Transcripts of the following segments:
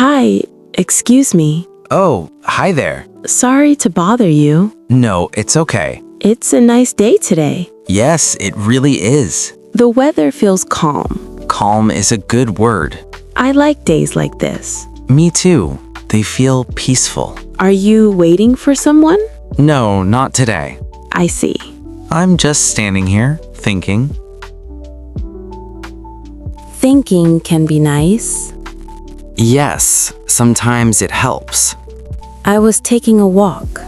Hi, excuse me. Oh, hi there. Sorry to bother you. No, it's okay. It's a nice day today. Yes, it really is. The weather feels calm. Calm is a good word. I like days like this. Me too. They feel peaceful. Are you waiting for someone? No, not today. I see. I'm just standing here, thinking. Thinking can be nice. Yes, sometimes it helps. I was taking a walk.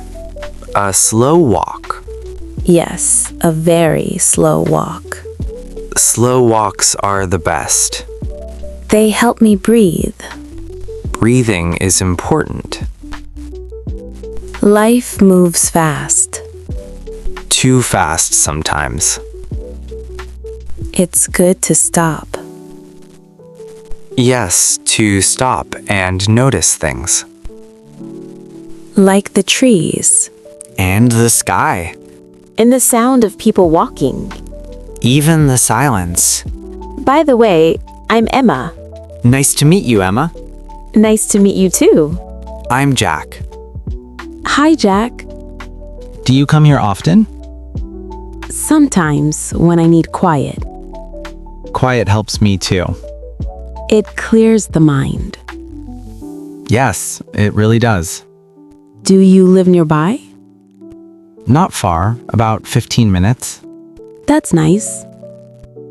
A slow walk. Yes, a very slow walk. Slow walks are the best. They help me breathe. Breathing is important. Life moves fast. Too fast sometimes. It's good to stop. Yes, to stop and notice things. Like the trees. And the sky. And the sound of people walking. Even the silence. By the way, I'm Emma. Nice to meet you, Emma. Nice to meet you too. I'm Jack. Hi, Jack. Do you come here often? Sometimes when I need quiet. Quiet helps me too. It clears the mind. Yes, it really does. Do you live nearby? Not far, about 15 minutes. That's nice.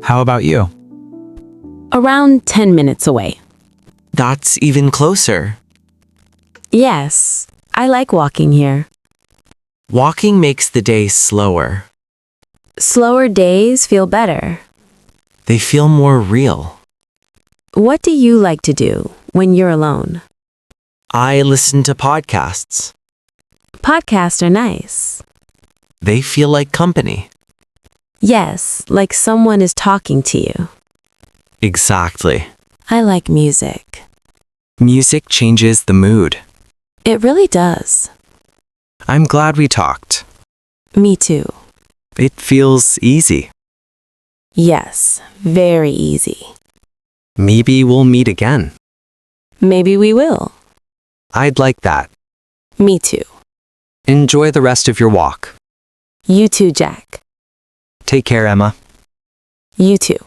How about you? Around 10 minutes away. That's even closer. Yes, I like walking here. Walking makes the day slower. Slower days feel better. They feel more real. What do you like to do when you're alone? I listen to podcasts. Podcasts are nice. They feel like company. Yes, like someone is talking to you. Exactly. I like music. Music changes the mood. It really does. I'm glad we talked. Me too. It feels easy. Yes, very easy. Maybe we'll meet again. Maybe we will. I'd like that. Me too. Enjoy the rest of your walk. You too, Jack. Take care, Emma. You too.